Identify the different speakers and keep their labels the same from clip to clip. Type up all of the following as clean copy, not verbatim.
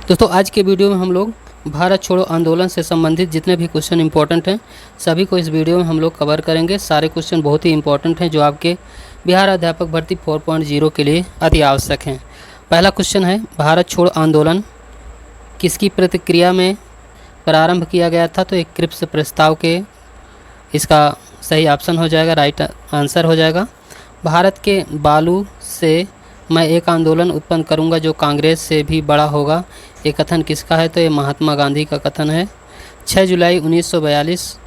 Speaker 1: दोस्तों आज के वीडियो में हम लोग भारत छोड़ो आंदोलन से संबंधित जितने भी क्वेश्चन इंपॉर्टेंट हैं सभी को इस वीडियो में हम लोग कवर करेंगे। सारे क्वेश्चन बहुत ही इंपॉर्टेंट हैं जो आपके बिहार अध्यापक भर्ती 4.0 के लिए अति आवश्यक हैं। पहला क्वेश्चन है, भारत छोड़ो आंदोलन किसकी प्रतिक्रिया में प्रारंभ किया गया था? तो एक क्रिप्स प्रस्ताव के इसका सही ऑप्शन हो जाएगा, राइट आंसर हो जाएगा। भारत के बालू से मैं एक आंदोलन उत्पन्न करूंगा जो कांग्रेस से भी बड़ा होगा, ये कथन किसका है? तो ये महात्मा गांधी का कथन है। 6 जुलाई 1942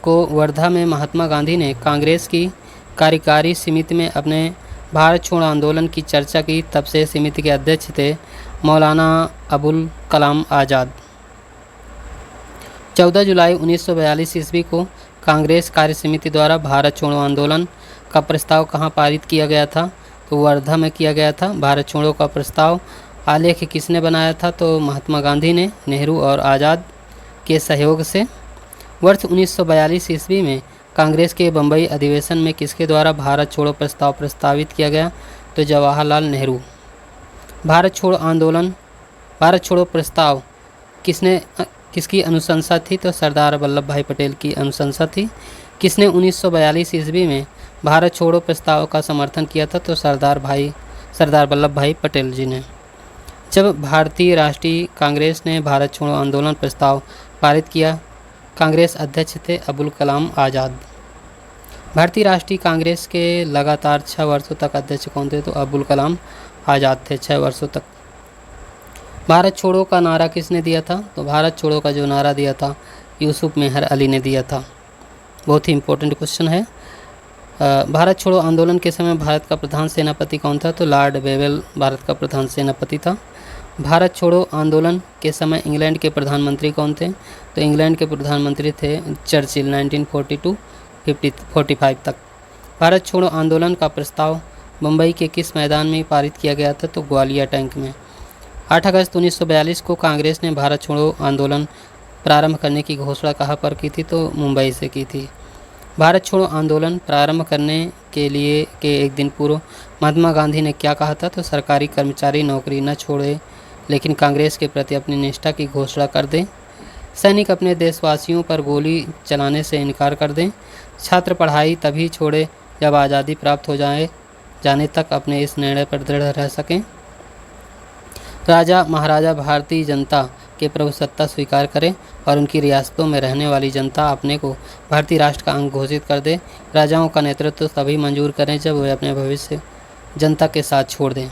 Speaker 1: को वर्धा में महात्मा गांधी ने कांग्रेस की कार्यकारी समिति में अपने भारत छोड़ो आंदोलन की चर्चा की। तब से समिति के अध्यक्ष थे मौलाना अबुल कलाम आज़ाद। 14 जुलाई 1942 ईस्वी को कांग्रेस कार्य समिति द्वारा भारत छोड़ो आंदोलन का प्रस्ताव कहाँ पारित किया गया था? तो वर्धा में किया गया था। भारत छोड़ो का प्रस्ताव आलेख किसने बनाया था? तो महात्मा गांधी ने नेहरू और आज़ाद के सहयोग से। वर्ष 1942 ईस्वी में कांग्रेस के बम्बई अधिवेशन में किसके द्वारा भारत छोड़ो प्रस्ताव प्रस्तावित किया गया? तो जवाहरलाल नेहरू। भारत छोड़ो आंदोलन, भारत छोड़ो प्रस्ताव किसकी अनुशंसा थी? तो सरदार वल्लभ भाई पटेल की अनुशंसा थी। किसने 1942 ईस्वी में भारत छोड़ो प्रस्ताव का समर्थन किया था? तो सरदार वल्लभ भाई पटेल जी ने। जब भारतीय राष्ट्रीय कांग्रेस ने भारत छोड़ो आंदोलन प्रस्ताव पारित किया, कांग्रेस अध्यक्ष थे अबुल कलाम आज़ाद। भारतीय राष्ट्रीय कांग्रेस के लगातार 6 वर्षों तक अध्यक्ष कौन थे? तो अबुल कलाम आज़ाद थे 6 वर्षों तक। भारत छोड़ो का नारा किसने दिया था? तो भारत छोड़ो का जो नारा दिया था यूसुफ मेहर अली ने दिया था। बहुत ही इंपॉर्टेंट क्वेश्चन है। भारत छोड़ो आंदोलन के समय भारत का प्रधान सेनापति कौन था? तो लॉर्ड वेवेल भारत का प्रधान सेनापति था। भारत छोड़ो आंदोलन के समय इंग्लैंड के प्रधानमंत्री कौन थे? तो इंग्लैंड के प्रधानमंत्री थे चर्चिल 1942-45 तक। भारत छोड़ो आंदोलन का प्रस्ताव मुंबई के किस मैदान में पारित किया गया था? तो ग्वालियर टैंक में। 8 अगस्त 1942 को कांग्रेस ने भारत छोड़ो आंदोलन प्रारंभ करने की घोषणा कहाँ पर की थी? तो मुंबई से की थी। भारत छोड़ो आंदोलन प्रारंभ करने के एक दिन पूर्व महात्मा गांधी ने क्या कहा था? तो सरकारी कर्मचारी नौकरी न छोड़े लेकिन कांग्रेस के प्रति अपनी निष्ठा की घोषणा कर दें। सैनिक अपने देशवासियों पर गोली चलाने से इनकार कर दें। छात्र पढ़ाई तभी छोड़े जब आज़ादी प्राप्त हो जाने तक अपने इस निर्णय पर दृढ़ रह सकें। राजा महाराजा भारतीय जनता के प्रभुसत्ता स्वीकार करें और उनकी रियासतों में रहने वाली जनता अपने को भारतीय राष्ट्र का अंग घोषित कर दे। राजाओं का नेतृत्व तभी मंजूर करें जब वे अपने भविष्य जनता के साथ छोड़ दें।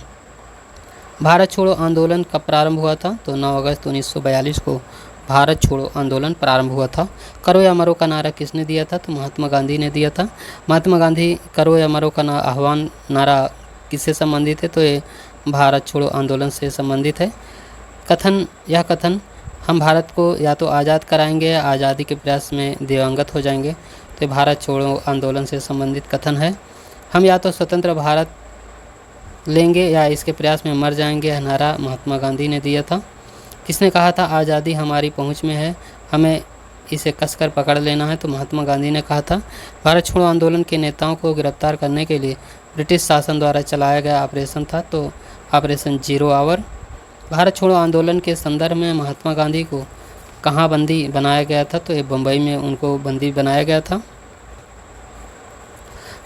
Speaker 1: भारत छोड़ो आंदोलन कब प्रारंभ हुआ था? तो 9 अगस्त 1942 को भारत छोड़ो आंदोलन प्रारंभ हुआ था। करो या मरो का नारा किसने दिया था? तो महात्मा गांधी ने दिया था। महात्मा गांधी करो या मरो का आह्वान नारा किससे संबंधित है? तो ये भारत छोड़ो आंदोलन से संबंधित है। यह कथन हम भारत को या तो आज़ाद कराएंगे या आज़ादी के प्रयास में दिवंगत हो जाएंगे। तो भारत छोड़ो आंदोलन से संबंधित कथन है। हम या तो स्वतंत्र भारत लेंगे या इसके प्रयास में मर जाएंगे, यह नारा महात्मा गांधी ने दिया था। किसने कहा था आज़ादी हमारी पहुंच में है, हमें इसे कसकर पकड़ लेना है? तो महात्मा गांधी ने कहा था। भारत छोड़ो आंदोलन के नेताओं को गिरफ्तार करने के लिए ब्रिटिश शासन द्वारा चलाया गया ऑपरेशन था, तो ऑपरेशन 0 आवर। भारत छोड़ो आंदोलन के संदर्भ में महात्मा गांधी को कहाँ बंदी बनाया गया था? तो ये बम्बई में उनको बंदी बनाया गया था।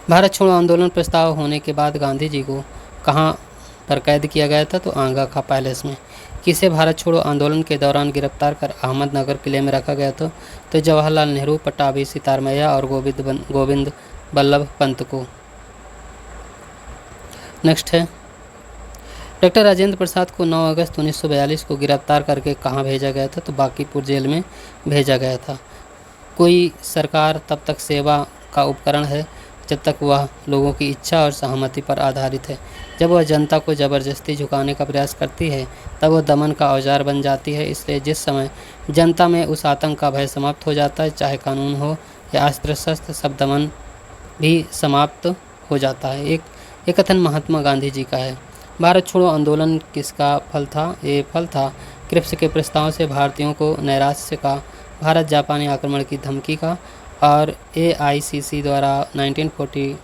Speaker 1: भारत छोड़ो आंदोलन प्रस्ताव होने के बाद गांधी जी को कहाँ पर कैद किया गया था? तो आंगा खा पैलेस में। किसे भारत छोड़ो आंदोलन के दौरान गिरफ्तार कर अहमदनगर किले में रखा गया था? तो जवाहरलाल नेहरू, पट्टाभी सितारमैया और गोविंद बल्लभ पंत को। नेक्स्ट है, डॉक्टर राजेंद्र प्रसाद को 9 अगस्त 1942 को गिरफ्तार करके कहाँ भेजा गया था? तो बांकीपुर जेल में भेजा गया था। कोई सरकार तब तक सेवा का उपकरण है जब तक वह लोगों की इच्छा और सहमति पर आधारित है। जब वह जनता को ज़बरदस्ती झुकाने का प्रयास करती है तब वह दमन का औजार बन जाती है। इसलिए जिस समय जनता में उस आतंक का भय समाप्त हो जाता है, चाहे कानून हो या अस्त्र शस्त्र, सब दमन भी समाप्त हो जाता है। एक कथन महात्मा गांधी जी का है। भारत छोड़ो आंदोलन किसका फल था? ये फल था क्रिप्स के प्रस्ताव से भारतीयों को नैराश्य का, भारत जापानी आक्रमण की धमकी का और AICC द्वारा 1942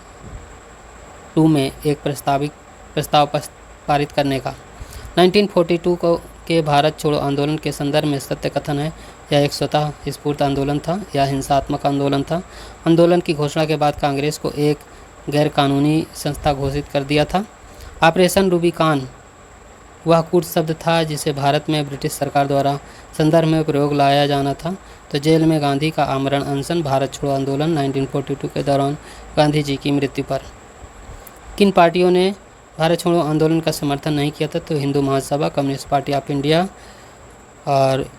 Speaker 1: में एक प्रस्ताव पारित करने का। 1942 के भारत छोड़ो आंदोलन के संदर्भ में सत्य कथन है, यह एक स्वतः स्फूर्त आंदोलन था या हिंसात्मक आंदोलन था। आंदोलन की घोषणा के बाद कांग्रेस को एक गैरकानूनी संस्था घोषित कर दिया था। ऑपरेशन रूबिकॉन वह कूट शब्द था जिसे भारत में ब्रिटिश सरकार द्वारा संदर्भ में प्रयोग लाया जाना था। तो जेल में गांधी का आमरण अनशन, भारत छोड़ो आंदोलन 1942 के दौरान गांधी जी की मृत्यु पर। किन पार्टियों ने भारत छोड़ो आंदोलन का समर्थन नहीं किया था? तो Hindu Mahasabha, communist party of India और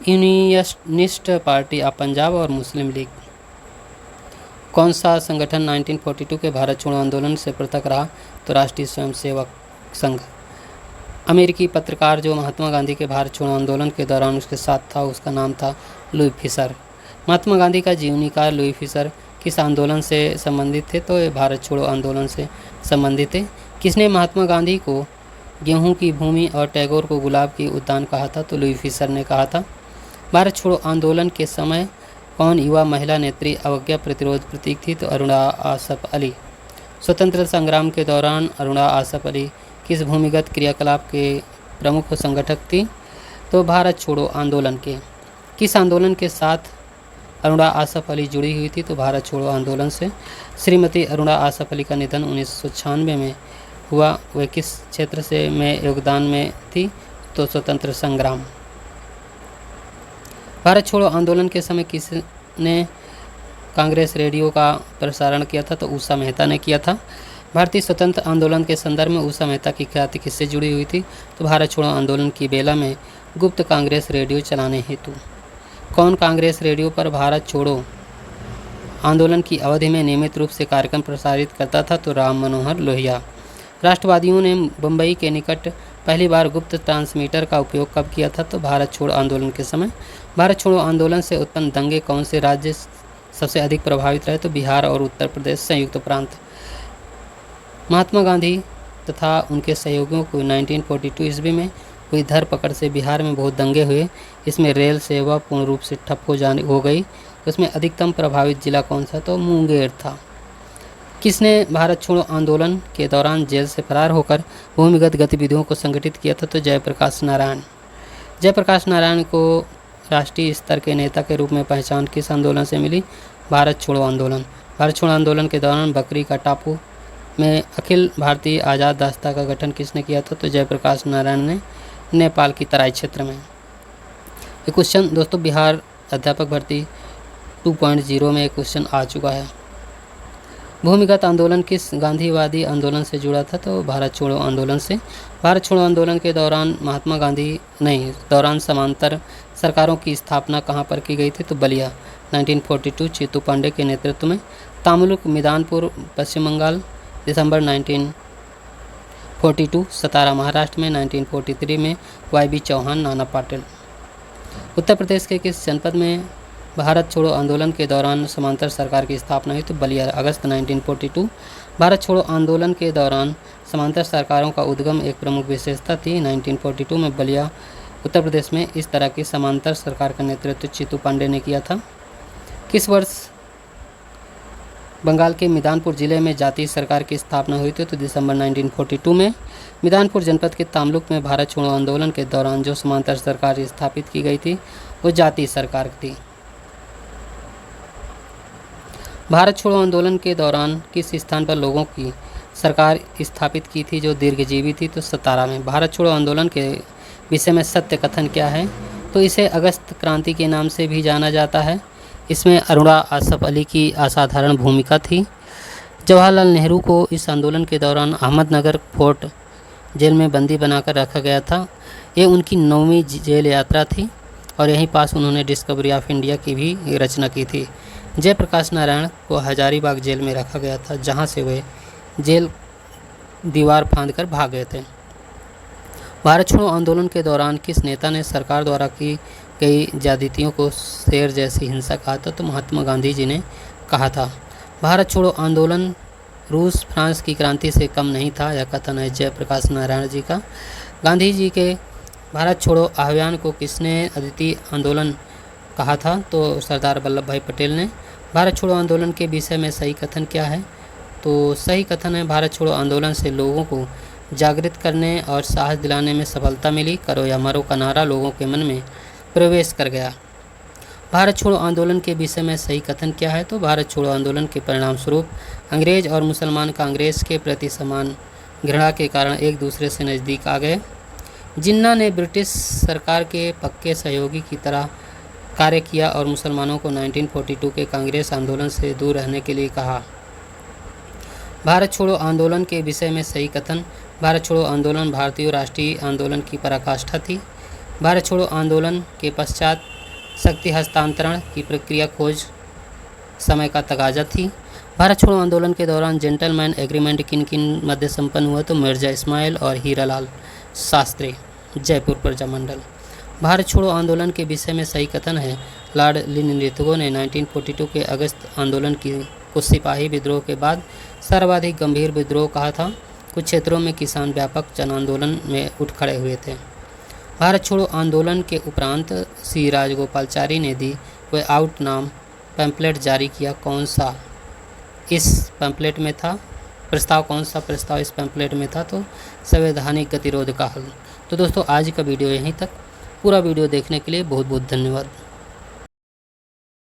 Speaker 1: यूनियनिस्ट पार्टी ऑफ पंजाब और मुस्लिम लीग। कौन सा संगठन 1942 के भारत छोड़ो आंदोलन से पृथक रहा? तो राष्ट्रीय स्वयंसेवक संघ। अमेरिकी पत्रकार जो महात्मा गांधी के भारत छोड़ो आंदोलन के दौरान उसके साथ था, उसका नाम था लुई फिशर। महात्मा गांधी का जीवनीकार लुई फिशर किस आंदोलन से संबंधित थे? तो ये भारत छोड़ो आंदोलन से संबंधित है। किसने महात्मा गांधी को गेहूं की भूमि और टैगोर को गुलाब की उद्यान कहा था? तो लुई फिशर ने कहा था। भारत छोड़ो आंदोलन के समय कौन युवा महिला नेत्री अवज्ञा प्रतिरोध प्रतीक थी? तो अरुणा आसफ अली। स्वतंत्रता संग्राम के दौरान अरुणा आसफ अली किस भूमिगत क्रियाकलाप के प्रमुख संगठक थी? तो भारत छोड़ो आंदोलन के। किस आंदोलन के साथ अरुणा आसफ अली जुड़ी हुई थी? तो भारत छोड़ो आंदोलन से। श्रीमती अरुणा आसफ अली का निधन 1996 में हुआ, वह किस क्षेत्र से में योगदान में थी? तो स्वतंत्र संग्राम। भारत छोड़ो आंदोलन के समय किसने कांग्रेस रेडियो का प्रसारण किया था? तो उषा मेहता ने किया था। भारतीय स्वतंत्र आंदोलन के संदर्भ में उषा मेहता की ख्याति किससे जुड़ी हुई थी? तो भारत छोड़ो आंदोलन की बेला में गुप्त कांग्रेस रेडियो चलाने हेतु। कौन कांग्रेस रेडियो पर भारत छोड़ो आंदोलन की अवधि में नियमित रूप से कार्यक्रम प्रसारित करता था? तो राम मनोहर लोहिया। राष्ट्रवादियों ने मुंबई के निकट पहली बार गुप्त ट्रांसमीटर का उपयोग कब किया था? तो भारत छोड़ो आंदोलन के समय। भारत छोड़ो आंदोलन से उत्पन्न दंगे कौन से राज्य सबसे अधिक प्रभावित रहे? तो बिहार और उत्तर प्रदेश संयुक्त प्रांत। महात्मा गांधी तथा उनके सहयोगियों को 1942 ईस्वी में हुई धरपकड़ से बिहार में बहुत दंगे हुए। इसमें रेल सेवा पूर्ण रूप से ठप हो गई। उसमें अधिकतम प्रभावित जिला कौन सा? तो मुंगेर था। किसने भारत छोड़ो आंदोलन के दौरान जेल से फरार होकर भूमिगत गतिविधियों को संगठित किया था? तो जयप्रकाश नारायण। जयप्रकाश नारायण को राष्ट्रीय स्तर के नेता के रूप में पहचान किस आंदोलन से मिली? भारत छोड़ो आंदोलन। भारत छोड़ो आंदोलन के दौरान बकरी का टापू में अखिल भारतीय आज़ाद दस्ता का गठन किसने किया था? तो जयप्रकाश नारायण ने नेपाल की तराई क्षेत्र में। ये क्वेश्चन दोस्तों बिहार अध्यापक भर्ती 2.0 में एक क्वेश्चन आ चुका है। भूमिगत आंदोलन किस गांधीवादी आंदोलन से जुड़ा था? तो भारत छोड़ो आंदोलन से। भारत छोड़ो आंदोलन के दौरान दौरान समांतर सरकारों की स्थापना कहाँ पर की गई थी? तो बलिया 1942 चीतू पांडे के नेतृत्व में। तामुलुक मिदानपुर पश्चिम बंगाल दिसंबर 1942। सतारा महाराष्ट्र में 1943 में। YB चौहान, नाना पाटिल। उत्तर प्रदेश के किस जनपद में भारत छोड़ो आंदोलन के दौरान समांतर सरकार की स्थापना हुई? तो बलिया, अगस्त 1942। भारत छोड़ो आंदोलन के दौरान समांतर सरकारों का उद्गम एक प्रमुख विशेषता थी। 1942 में बलिया उत्तर प्रदेश में इस तरह की समांतर सरकार का नेतृत्व चीतू पांडे ने किया था। किस वर्ष बंगाल के मिदानपुर जिले में जातीय सरकार की स्थापना हुई थी? तो दिसंबर 1942 में। मिदानपुर जनपद के तामलुक में भारत छोड़ो आंदोलन के दौरान जो समांतर सरकार स्थापित की गई थी वो जातीय सरकार थी। भारत छोड़ो आंदोलन के दौरान किस स्थान पर लोगों की सरकार स्थापित की थी जो दीर्घजीवी थी? तो सतारा में। भारत छोड़ो आंदोलन के विषय में सत्य कथन क्या है? तो इसे अगस्त क्रांति के नाम से भी जाना जाता है। इसमें अरुणा आसफ अली की असाधारण भूमिका थी। जवाहरलाल नेहरू को इस आंदोलन के दौरान अहमदनगर फोर्ट जेल में बंदी बनाकर रखा गया था। ये उनकी 9वीं जेल यात्रा थी और यहीं पास उन्होंने डिस्कवरी ऑफ इंडिया की भी रचना की थी। जयप्रकाश नारायण को हजारीबाग जेल में रखा गया था जहां से वे जेल दीवार फांदकर भाग गए थे। भारत छोड़ो आंदोलन के दौरान किस नेता ने सरकार द्वारा की गई ज्यादतियों को शेर जैसी हिंसा कहा था? तो महात्मा गांधी जी ने कहा था। भारत छोड़ो आंदोलन रूस फ्रांस की क्रांति से कम नहीं था, यह कथन है जयप्रकाश नारायण जी का। गांधी जी के भारत छोड़ो अभियान को किसने अद्वितीय आंदोलन कहा था? तो सरदार वल्लभ भाई पटेल ने। भारत छोड़ो आंदोलन के विषय में सही कथन क्या है? तो सही कथन है भारत छोड़ो आंदोलन से लोगों को जागृत करने और साहस दिलाने में सफलता मिली। करो या मरो का नारा लोगों के मन में प्रवेश कर गया। भारत छोड़ो आंदोलन के विषय में सही कथन क्या है? तो भारत छोड़ो आंदोलन के परिणाम स्वरूप अंग्रेज और मुसलमान कांग्रेस के प्रति समान घृणा के कारण एक दूसरे से नज़दीक आ गए। जिन्ना ने ब्रिटिश सरकार के पक्के सहयोगी की तरह कार्य किया और मुसलमानों को 1942 के कांग्रेस आंदोलन से दूर रहने के लिए कहा। भारत छोड़ो आंदोलन के विषय में सही कथन। भारत छोड़ो आंदोलन भारतीय राष्ट्रीय आंदोलन की पराकाष्ठा थी। भारत छोड़ो आंदोलन के पश्चात शक्ति हस्तांतरण की प्रक्रिया खोज समय का तकाजा थी। भारत छोड़ो आंदोलन के दौरान जेंटलमैन एग्रीमेंट किन किन मध्य संपन्न हुआ? तो मिर्जा इस्माइल और हीरालाल शास्त्री, जयपुर प्रजामंडल। भारत छोड़ो आंदोलन के विषय में सही कथन है। लॉर्ड लिनलिथगो ने 1942 के अगस्त आंदोलन को सिपाही विद्रोह के बाद सर्वाधिक गंभीर विद्रोह कहा था। कुछ क्षेत्रों में किसान व्यापक जन आंदोलन में उठ खड़े हुए थे। भारत छोड़ो आंदोलन के उपरांत श्री राजगोपालचारी ने दी वे आउट नाम पैम्पलेट जारी किया। कौन सा इस पैम्पलेट में था प्रस्ताव? कौन सा प्रस्ताव इस पैम्पलेट में था? तो संवैधानिक गतिरोध का हल। तो दोस्तों आज का वीडियो यहीं तक। पूरा वीडियो देखने के लिए बहुत बहुत धन्यवाद।